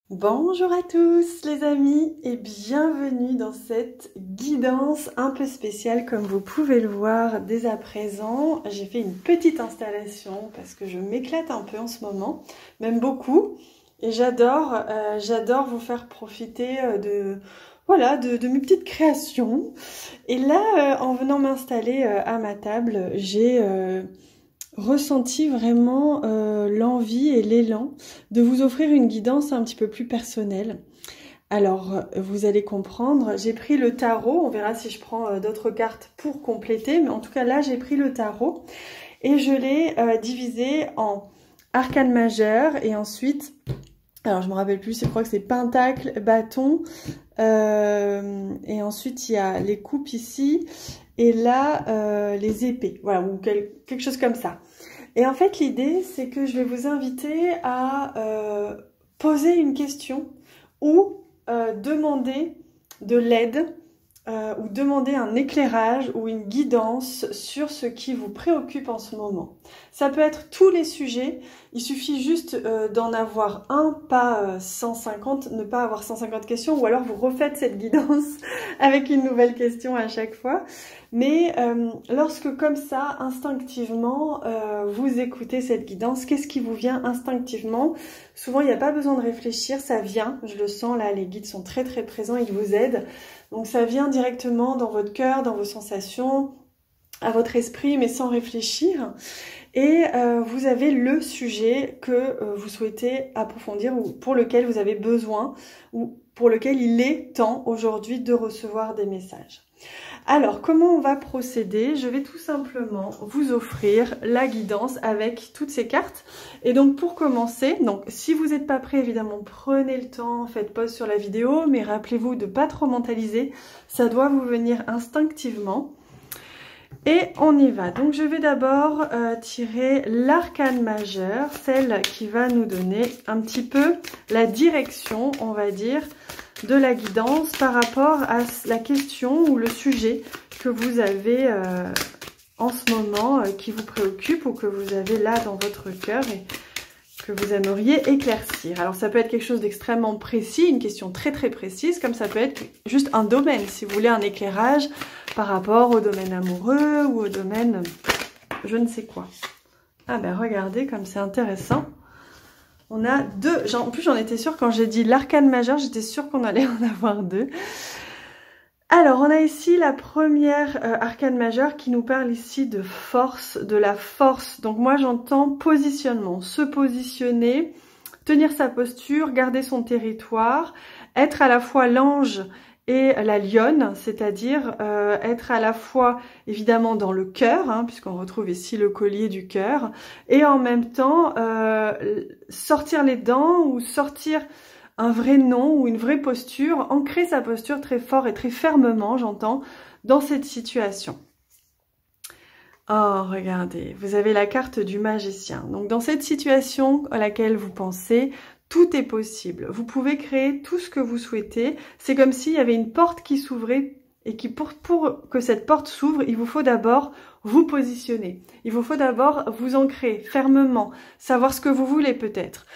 Bonjour à tous les amis et bienvenue dans cette guidance un peu spéciale comme vous pouvez le voir dès à présent. J'ai fait une petite installation parce que je m'éclate un peu en ce moment, même beaucoup, et j'adore vous faire profiter de mes petites créations. Et là, en venant m'installer à ma table, j'ai ressenti vraiment l'envie et l'élan de vous offrir une guidance un petit peu plus personnelle. Alors, vous allez comprendre, j'ai pris le tarot, on verra si je prends d'autres cartes pour compléter, mais en tout cas là j'ai pris le tarot et je l'ai divisé en arcane majeur et ensuite, alors je me rappelle plus, je crois que c'est pentacle, bâton, et ensuite il y a les coupes ici, et là les épées, voilà, ou quelque chose comme ça. Et en fait l'idée c'est que je vais vous inviter à poser une question ou demander de l'aide ou demander un éclairage ou une guidance sur ce qui vous préoccupe en ce moment. Ça peut être tous les sujets, il suffit juste d'en avoir un, pas 150, ne pas avoir 150 questions, ou alors vous refaites cette guidance avec une nouvelle question à chaque fois. Mais lorsque comme ça, instinctivement, vous écoutez cette guidance, qu'est-ce qui vous vient instinctivement? Souvent, il n'y a pas besoin de réfléchir, ça vient, je le sens là, les guides sont très très présents, ils vous aident. Donc ça vient directement dans votre cœur, dans vos sensations, à votre esprit, mais sans réfléchir. Et vous avez le sujet que vous souhaitez approfondir ou pour lequel vous avez besoin ou pour lequel il est temps aujourd'hui de recevoir des messages. Alors, comment on va procéder? Je vais tout simplement vous offrir la guidance avec toutes ces cartes. Et donc, pour commencer, donc si vous n'êtes pas prêt, évidemment, prenez le temps, faites pause sur la vidéo, mais rappelez-vous de ne pas trop mentaliser. Ça doit vous venir instinctivement. Et on y va. Donc, je vais d'abord tirer l'arcane majeur, celle qui va nous donner un petit peu la direction, on va dire, de la guidance par rapport à la question ou le sujet que vous avez en ce moment qui vous préoccupe ou que vous avez là dans votre cœur et que vous aimeriez éclaircir. Alors ça peut être quelque chose d'extrêmement précis, une question très très précise, comme ça peut être juste un domaine, si vous voulez un éclairage par rapport au domaine amoureux ou au domaine je ne sais quoi. Ah ben regardez comme c'est intéressant. On a deux, en plus j'en étais sûre quand j'ai dit l'arcane majeur, j'étais sûre qu'on allait en avoir deux. Alors on a ici la première arcane majeure qui nous parle ici de force, de la force. Donc moi j'entends positionnement, se positionner, tenir sa posture, garder son territoire, être à la fois l'ange et la lionne, c'est-à-dire être à la fois évidemment dans le cœur, hein, puisqu'on retrouve ici le collier du cœur, et en même temps sortir les dents ou sortir un vrai nom ou une vraie posture, ancrer sa posture très fort et très fermement, j'entends, dans cette situation. Oh, regardez, vous avez la carte du magicien. Donc dans cette situation à laquelle vous pensez, tout est possible. Vous pouvez créer tout ce que vous souhaitez. C'est comme s'il y avait une porte qui s'ouvrait et qui pour que cette porte s'ouvre, il vous faut d'abord vous positionner. Il vous faut d'abord vous ancrer fermement, savoir ce que vous voulez peut-être.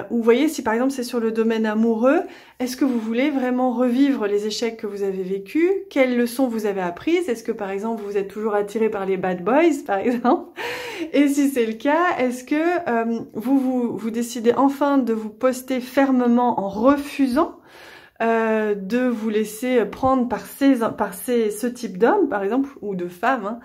Vous voyez, si par exemple c'est sur le domaine amoureux, est-ce que vous voulez vraiment revivre les échecs que vous avez vécus? Quelles leçons vous avez apprises? Est-ce que par exemple vous êtes toujours attiré par les bad boys par exemple? Et si c'est le cas, est-ce que vous décidez enfin de vous poster fermement en refusant de vous laisser prendre par ce type d'homme, par exemple, ou de femme,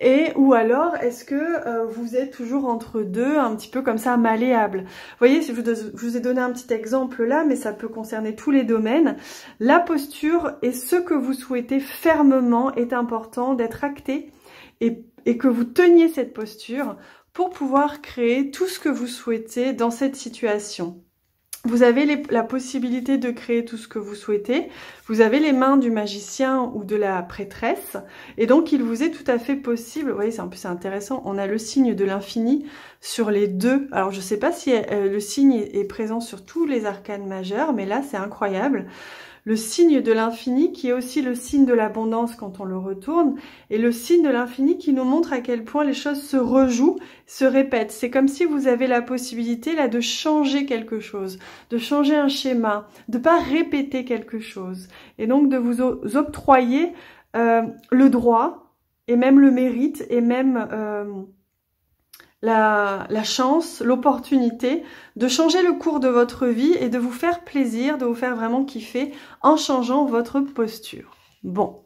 hein, ou alors est-ce que vous êtes toujours entre deux, un petit peu comme ça, malléable. Vous voyez, je vous ai donné un petit exemple là, mais ça peut concerner tous les domaines. La posture et ce que vous souhaitez fermement est important d'être acté et que vous teniez cette posture pour pouvoir créer tout ce que vous souhaitez dans cette situation. Vous avez la possibilité de créer tout ce que vous souhaitez. Vous avez les mains du magicien ou de la prêtresse. Et donc, il vous est tout à fait possible. Vous voyez, en plus, c'est intéressant. On a le signe de l'infini sur les deux. Alors, je ne sais pas si le signe est présent sur tous les arcanes majeurs, mais là, c'est incroyable. Le signe de l'infini qui est aussi le signe de l'abondance quand on le retourne, et le signe de l'infini qui nous montre à quel point les choses se rejouent, se répètent. C'est comme si vous avez la possibilité là de changer quelque chose, de changer un schéma, de pas répéter quelque chose, et donc de vous octroyer le droit, et même le mérite, et même la chance, l'opportunité de changer le cours de votre vie et de vous faire plaisir, de vous faire vraiment kiffer en changeant votre posture. Bon,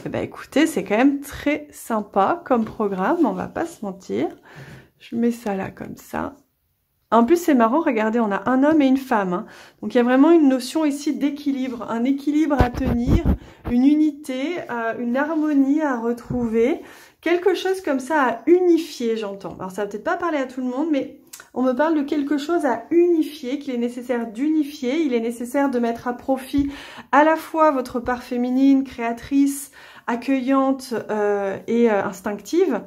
eh ben écoutez, c'est quand même très sympa comme programme, on va pas se mentir. Je mets ça là comme ça. En plus, c'est marrant, regardez, on a un homme et une femme. Hein. Donc, il y a vraiment une notion ici d'équilibre, un équilibre à tenir, une unité, une harmonie à retrouver, quelque chose comme ça à unifier, j'entends. Alors, ça va peut-être pas parler à tout le monde, mais on me parle de quelque chose à unifier, qu'il est nécessaire d'unifier. Il est nécessaire de mettre à profit à la fois votre part féminine, créatrice, accueillante et instinctive,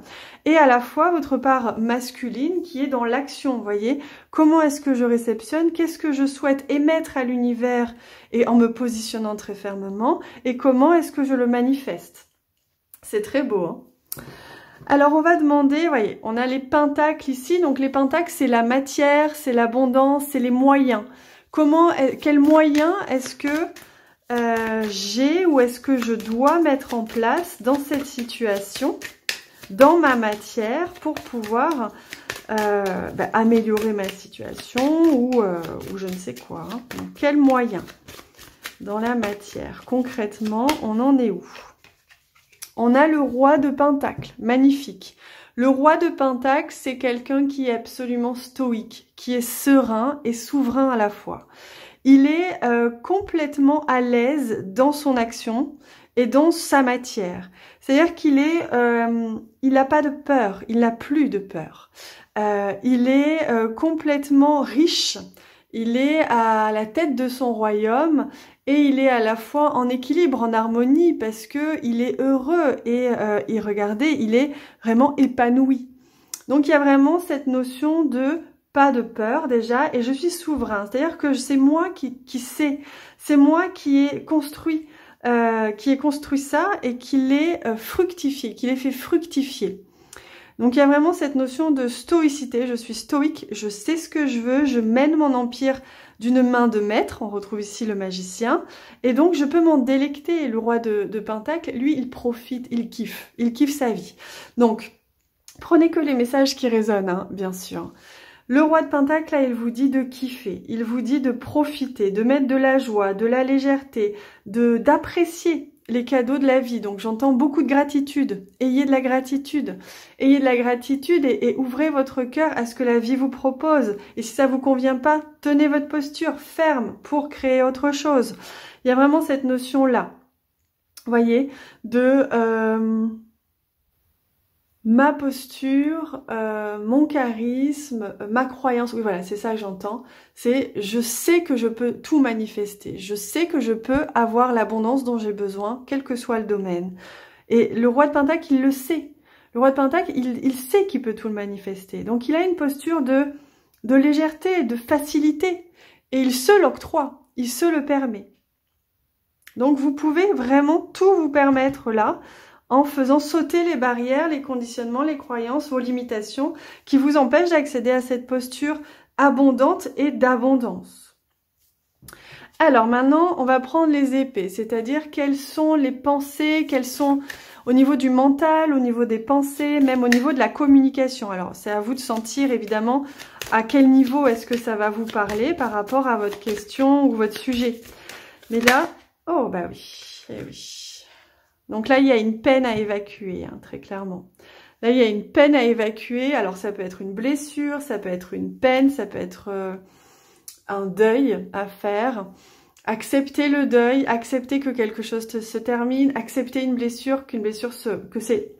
et à la fois votre part masculine qui est dans l'action, vous voyez. Comment est-ce que je réceptionne, qu'est-ce que je souhaite émettre à l'univers et en me positionnant très fermement, et comment est-ce que je le manifeste. C'est très beau, hein. Alors on va demander, vous voyez, on a les pentacles ici, donc les pentacles c'est la matière, c'est l'abondance, c'est les moyens. Quels moyens est-ce que j'ai ou est-ce que je dois mettre en place dans cette situation, dans ma matière, pour pouvoir améliorer ma situation ou je ne sais quoi. Hein. Donc, quels moyens dans la matière? Concrètement, on en est où? On a le roi de Pentacle, magnifique. Le roi de Pentacle, c'est quelqu'un qui est absolument stoïque, qui est serein et souverain à la fois. Il est complètement à l'aise dans son action et dans sa matière. C'est-à-dire qu'il est, il n'a pas de peur, il n'a plus de peur. Il est complètement riche. Il est à la tête de son royaume et il est à la fois en équilibre, en harmonie, parce que il est heureux et regardez, il est vraiment épanoui. Donc il y a vraiment cette notion de pas de peur déjà, et je suis souverain. C'est-à-dire que c'est moi qui sais, c'est moi qui ai construit ça et qui l'ai fructifié, qui l'ai fait fructifier. Donc il y a vraiment cette notion de stoïcité, je suis stoïque, je sais ce que je veux, je mène mon empire d'une main de maître, on retrouve ici le magicien, et donc je peux m'en délecter. Le roi de Pentacle, lui, il profite, il kiffe sa vie. Donc, prenez que les messages qui résonnent, hein, bien sûr. Le roi de Pentacle, là, il vous dit de kiffer, il vous dit de profiter, de mettre de la joie, de la légèreté, d'apprécier les cadeaux de la vie. Donc j'entends beaucoup de gratitude. Ayez de la gratitude. Ayez de la gratitude et ouvrez votre cœur à ce que la vie vous propose. Et si ça vous convient pas, tenez votre posture ferme pour créer autre chose. Il y a vraiment cette notion-là. Vous voyez, de ma posture, mon charisme, ma croyance, oui voilà, c'est ça que j'entends, c'est je sais que je peux tout manifester, je sais que je peux avoir l'abondance dont j'ai besoin, quel que soit le domaine. Et le roi de Pentacle, il le sait. Le roi de Pentacle, il sait qu'il peut tout le manifester. Donc il a une posture de légèreté, de facilité, et il se l'octroie, il se le permet. Donc vous pouvez vraiment tout vous permettre là, en faisant sauter les barrières, les conditionnements, les croyances, vos limitations qui vous empêchent d'accéder à cette posture abondante et d'abondance. Alors maintenant, on va prendre les épées, c'est-à-dire quelles sont les pensées, quelles sont au niveau du mental, au niveau des pensées, même au niveau de la communication. Alors c'est à vous de sentir évidemment à quel niveau est-ce que ça va vous parler par rapport à votre question ou votre sujet. Mais là, oh bah oui, eh oui. Donc là, il y a une peine à évacuer, hein, très clairement. Là, il y a une peine à évacuer. Alors, ça peut être une blessure, ça peut être une peine, ça peut être un deuil à faire. Accepter le deuil, accepter que quelque chose se termine, accepter une blessure, que c'est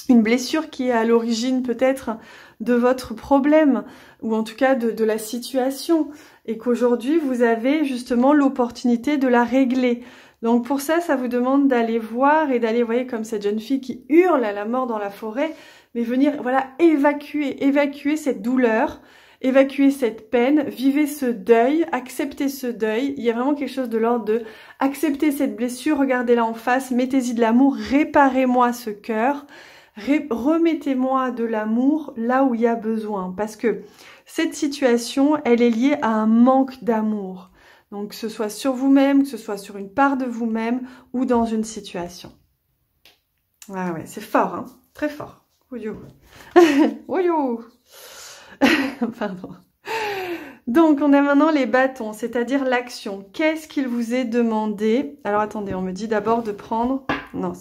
une blessure qui est à l'origine peut-être de votre problème, ou en tout cas de la situation, et qu'aujourd'hui, vous avez justement l'opportunité de la régler. Donc pour ça, ça vous demande d'aller voir et d'aller, vous voyez, comme cette jeune fille qui hurle à la mort dans la forêt, mais venir, voilà, évacuer cette douleur, évacuer cette peine, vivez ce deuil, acceptez ce deuil. Il y a vraiment quelque chose de l'ordre de accepter cette blessure, regardez-la en face, mettez-y de l'amour, réparez-moi ce cœur, remettez-moi de l'amour là où il y a besoin. Parce que cette situation, elle est liée à un manque d'amour. Donc que ce soit sur vous-même, que ce soit sur une part de vous-même ou dans une situation. Ah ouais, c'est fort, hein, très fort. Ouyo. Ouyo. Pardon. Donc, on a maintenant les bâtons, c'est-à-dire l'action. Qu'est-ce qu'il vous est demandé? Alors, attendez, on me dit d'abord de prendre... Non.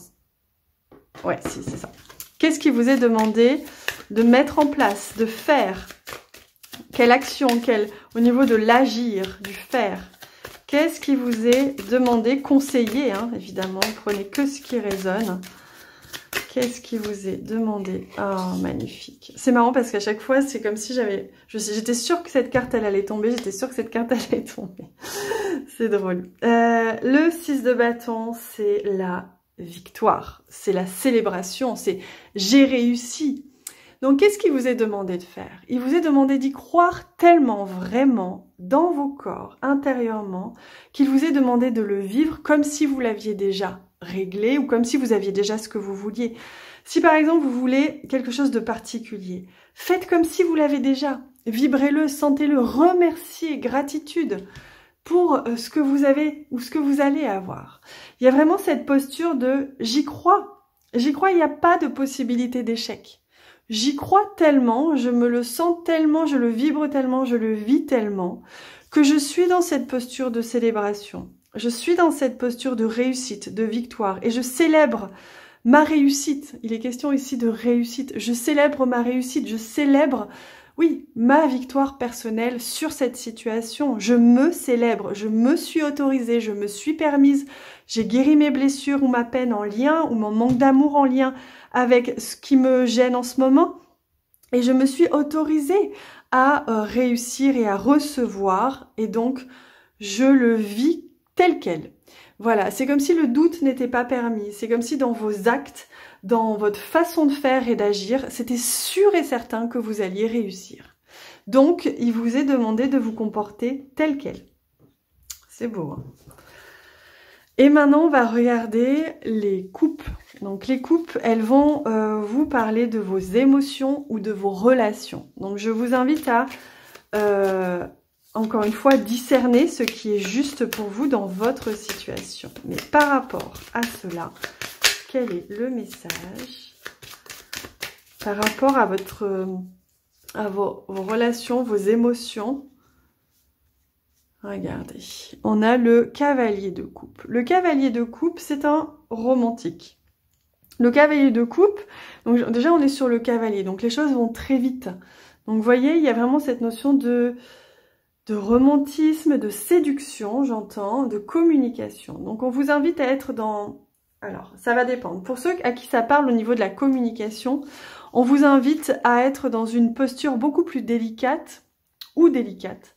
Ouais, si, c'est ça. Qu'est-ce qu'il vous est demandé de mettre en place, de faire? Quelle action, au niveau de l'agir, du faire? Qu'est-ce qui vous est demandé, conseillé, hein, évidemment, prenez que ce qui résonne. Qu'est-ce qui vous est demandé? Oh, magnifique. C'est marrant parce qu'à chaque fois, c'est comme si j'étais sûre que cette carte, elle allait tomber. J'étais sûre que cette carte allait tomber. C'est drôle. Le 6 de bâton, c'est la victoire. C'est la célébration. C'est j'ai réussi. Donc, qu'est-ce qui vous est demandé de faire? Il vous est demandé d'y croire tellement, vraiment, dans vos corps, intérieurement, qu'il vous est demandé de le vivre comme si vous l'aviez déjà réglé ou comme si vous aviez déjà ce que vous vouliez. Si par exemple vous voulez quelque chose de particulier, faites comme si vous l'avez déjà. Vibrez-le, sentez-le, remerciez, gratitude pour ce que vous avez ou ce que vous allez avoir. Il y a vraiment cette posture de j'y crois. J'y crois, il n'y a pas de possibilité d'échec. J'y crois tellement, je me le sens tellement, je le vibre tellement, je le vis tellement que je suis dans cette posture de célébration. Je suis dans cette posture de réussite, de victoire et je célèbre ma réussite. Il est question ici de réussite. Je célèbre ma réussite, je célèbre, oui, ma victoire personnelle sur cette situation. Je me célèbre, je me suis autorisée, je me suis permise. J'ai guéri mes blessures ou ma peine en lien ou mon manque d'amour en lien avec ce qui me gêne en ce moment. Et je me suis autorisée à réussir et à recevoir. Et donc, je le vis tel quel. Voilà, c'est comme si le doute n'était pas permis. C'est comme si dans vos actes, dans votre façon de faire et d'agir, c'était sûr et certain que vous alliez réussir. Donc, il vous est demandé de vous comporter tel quel. C'est beau, hein? Et maintenant, on va regarder les coupes. Donc, les coupes, elles vont vous parler de vos émotions ou de vos relations. Donc, je vous invite à... encore une fois, discerner ce qui est juste pour vous dans votre situation. Mais par rapport à cela, quel est le message par rapport à vos relations, vos émotions? Regardez, on a le cavalier de coupe. Le cavalier de coupe, c'est un romantique. Le cavalier de coupe, donc déjà on est sur le cavalier, donc les choses vont très vite. Donc vous voyez, il y a vraiment cette notion de romantisme, de séduction, j'entends, de communication. Donc on vous invite à être dans... Alors, ça va dépendre. Pour ceux à qui ça parle au niveau de la communication, on vous invite à être dans une posture beaucoup plus délicate, ou délicate,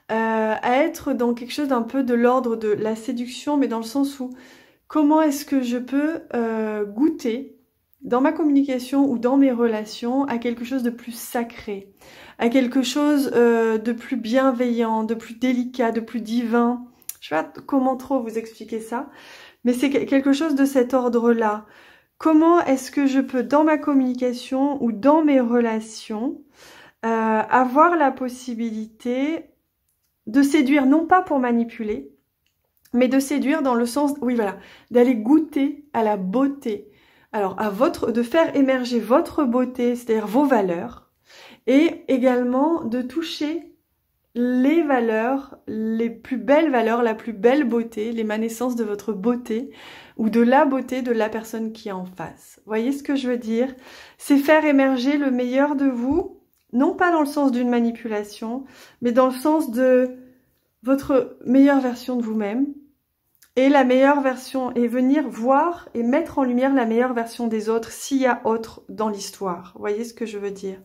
à être dans quelque chose d'un peu de l'ordre de la séduction, mais dans le sens où comment est-ce que je peux goûter dans ma communication ou dans mes relations à quelque chose de plus sacré, à quelque chose de plus bienveillant, de plus délicat, de plus divin. Je sais pas comment trop vous expliquer ça, mais c'est quelque chose de cet ordre-là. Comment est-ce que je peux, dans ma communication ou dans mes relations, avoir la possibilité de séduire, non pas pour manipuler, mais de séduire dans le sens, oui voilà, d'aller goûter à la beauté. Alors, de faire émerger votre beauté, c'est-à-dire vos valeurs, et également de toucher les valeurs, les plus belles valeurs, la plus belle beauté, l'émanescence de votre beauté, ou de la beauté de la personne qui est en face. Vous voyez ce que je veux dire? C'est faire émerger le meilleur de vous, non pas dans le sens d'une manipulation, mais dans le sens de votre meilleure version de vous-même, et la meilleure version, et venir voir et mettre en lumière la meilleure version des autres s'il y a autre dans l'histoire. Vous voyez ce que je veux dire?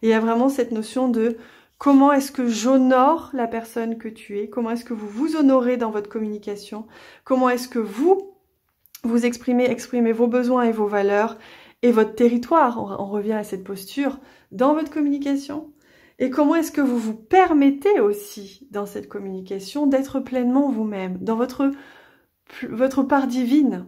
Et il y a vraiment cette notion de comment est-ce que j'honore la personne que tu es, comment est-ce que vous vous honorez dans votre communication, comment est-ce que vous exprimez vos besoins et vos valeurs, et votre territoire, on revient à cette posture, dans votre communication. Et comment est-ce que vous vous permettez aussi, dans cette communication, d'être pleinement vous-même, dans votre part divine.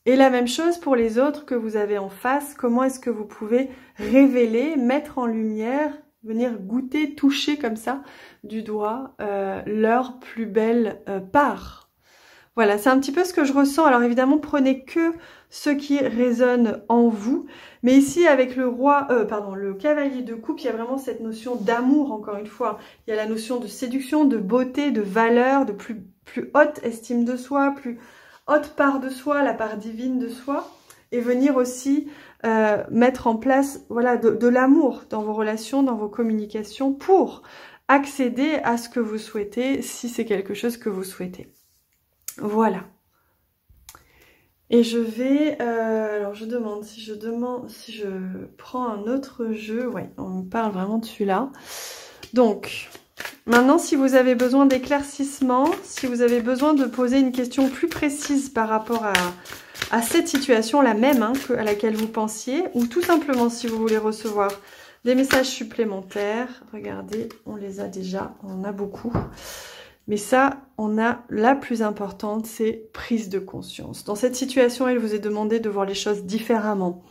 Et la même chose pour les autres que vous avez en face, comment est-ce que vous pouvez révéler, mettre en lumière, venir goûter, toucher comme ça, du doigt, leur plus belle part. Voilà, c'est un petit peu ce que je ressens. Alors évidemment, prenez que ce qui résonne en vous. Mais ici, avec le cavalier de coupe, il y a vraiment cette notion d'amour, encore une fois. Il y a la notion de séduction, de beauté, de valeur, de plus haute estime de soi, plus haute part de soi, la part divine de soi. Et venir aussi mettre en place voilà, de l'amour dans vos relations, dans vos communications, pour accéder à ce que vous souhaitez, si c'est quelque chose que vous souhaitez. Voilà. Et je vais, alors je demande si je prends un autre jeu. Ouais, on me parle vraiment de celui-là. Donc, maintenant, si vous avez besoin d'éclaircissement, si vous avez besoin de poser une question plus précise par rapport à cette situation, la même hein, à laquelle vous pensiez, ou tout simplement si vous voulez recevoir des messages supplémentaires, regardez, on les a déjà, on en a beaucoup. Mais ça, on a la plus importante, c'est prise de conscience. Dans cette situation, il vous est demandé de voir les choses différemment,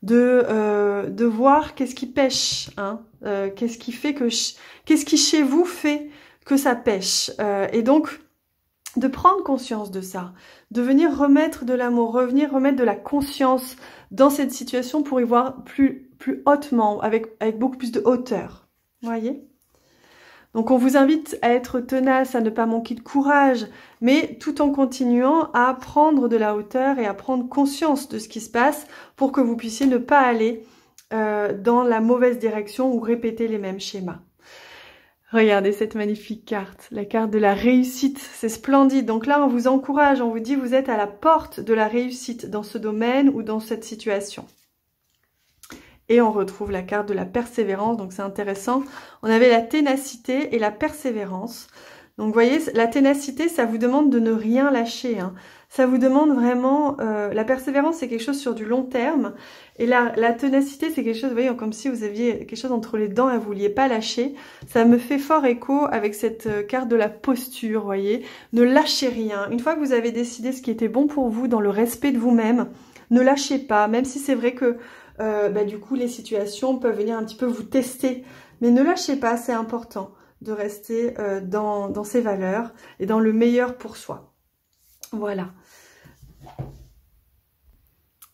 de voir qu'est-ce qui pêche, hein, qu'est-ce qui chez vous fait que ça pêche, et donc de prendre conscience de ça, de venir remettre de l'amour, remettre de la conscience dans cette situation pour y voir plus hautement, avec beaucoup plus de hauteur. Vous voyez ? Donc on vous invite à être tenace, à ne pas manquer de courage, mais tout en continuant à prendre de la hauteur et à prendre conscience de ce qui se passe pour que vous puissiez ne pas aller dans la mauvaise direction ou répéter les mêmes schémas. Regardez cette magnifique carte, la carte de la réussite, c'est splendide. Donc là on vous encourage, on vous dit vous êtes à la porte de la réussite dans ce domaine ou dans cette situation. Et on retrouve la carte de la persévérance, donc c'est intéressant. On avait la ténacité et la persévérance. Donc vous voyez, la ténacité, ça vous demande de ne rien lâcher. Hein. Ça vous demande vraiment... la persévérance, c'est quelque chose sur du long terme. Et la ténacité, c'est quelque chose, vous voyez, comme si vous aviez quelque chose entre les dents et vous ne vouliez pas lâcher. Ça me fait fort écho avec cette carte de la posture, vous voyez. Ne lâchez rien. Une fois que vous avez décidé ce qui était bon pour vous, dans le respect de vous-même, ne lâchez pas, même si c'est vrai que... du coup les situations peuvent venir un petit peu vous tester, mais ne lâchez pas, c'est important de rester dans ses valeurs et dans le meilleur pour soi. Voilà.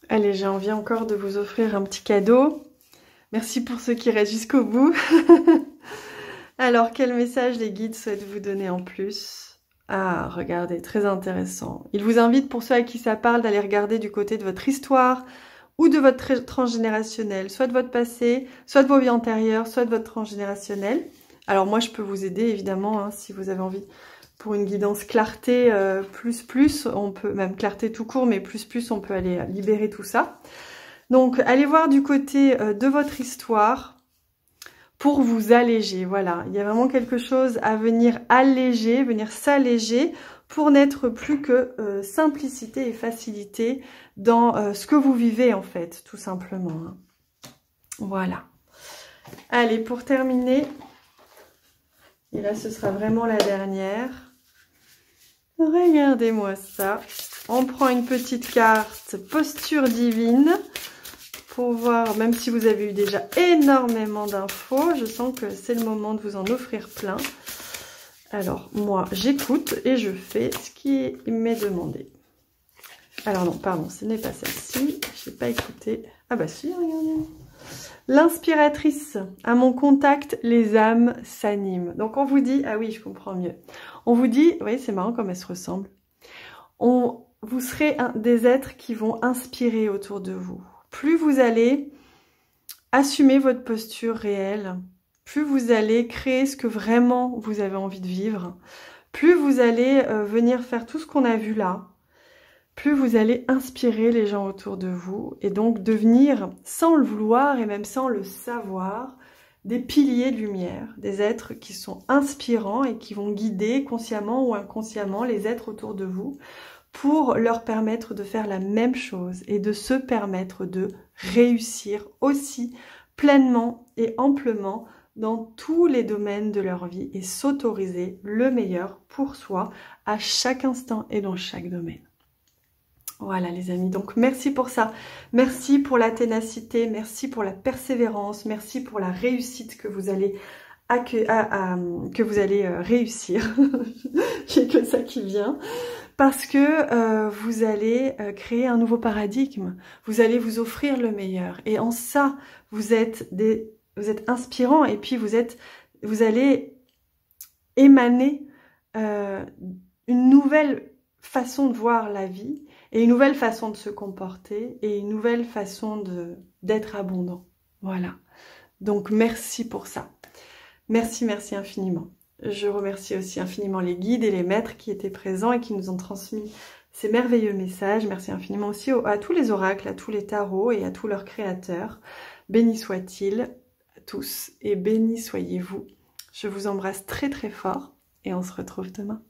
Allez, j'ai envie encore de vous offrir un petit cadeau. Merci pour ceux qui restent jusqu'au bout. Alors, quel message les guides souhaitent vous donner en plus? Ah, regardez, très intéressant. Ils vous invitent, pour ceux à qui ça parle, d'aller regarder du côté de votre histoire, ou de votre transgénérationnel, soit de votre passé, soit de vos vies antérieures, soit de votre transgénérationnel. Alors moi, je peux vous aider, évidemment, hein, si vous avez envie, pour une guidance clarté plus, on peut, même clarté tout court, mais plus, on peut aller libérer tout ça. Donc, allez voir du côté de votre histoire pour vous alléger, voilà. Il y a vraiment quelque chose à venir alléger, venir s'alléger, pour n'être plus que simplicité et facilité dans ce que vous vivez en fait, tout simplement. Hein. Voilà. Allez, pour terminer, et là ce sera vraiment la dernière, regardez-moi ça. On prend une petite carte posture divine pour voir, même si vous avez eu déjà énormément d'infos, je sens que c'est le moment de vous en offrir plein. Alors, moi, j'écoute et je fais ce qui m'est demandé. Alors non, pardon, ce n'est pas celle-ci. Je n'ai pas écouté. Ah bah si, regardez. L'inspiratrice. À mon contact, les âmes s'animent. Donc, on vous dit... Ah oui, je comprends mieux. On vous dit... Vous voyez, c'est marrant comme elles se ressemblent. Vous serez des êtres qui vont inspirer autour de vous. Plus vous allez assumer votre posture réelle, plus vous allez créer ce que vraiment vous avez envie de vivre, plus vous allez venir faire tout ce qu'on a vu là, plus vous allez inspirer les gens autour de vous et donc devenir, sans le vouloir et même sans le savoir, des piliers de lumière, des êtres qui sont inspirants et qui vont guider consciemment ou inconsciemment les êtres autour de vous pour leur permettre de faire la même chose et de se permettre de réussir aussi pleinement et amplement dans tous les domaines de leur vie et s'autoriser le meilleur pour soi à chaque instant et dans chaque domaine. Voilà les amis, donc merci pour ça, merci pour la ténacité, merci pour la persévérance, merci pour la réussite que vous allez réussir, j'ai que ça qui vient, parce que vous allez créer un nouveau paradigme, vous allez vous offrir le meilleur, et en ça, vous êtes inspirant, et puis vous allez émaner une nouvelle façon de voir la vie, et une nouvelle façon de se comporter, et une nouvelle façon d'être abondant. Voilà. Donc merci pour ça. Merci, merci infiniment. Je remercie aussi infiniment les guides et les maîtres qui étaient présents et qui nous ont transmis ces merveilleux messages. Merci infiniment aussi à tous les oracles, à tous les tarots et à tous leurs créateurs. Bénis soient-ils tous et bénis soyez-vous. Je vous embrasse très très fort et on se retrouve demain.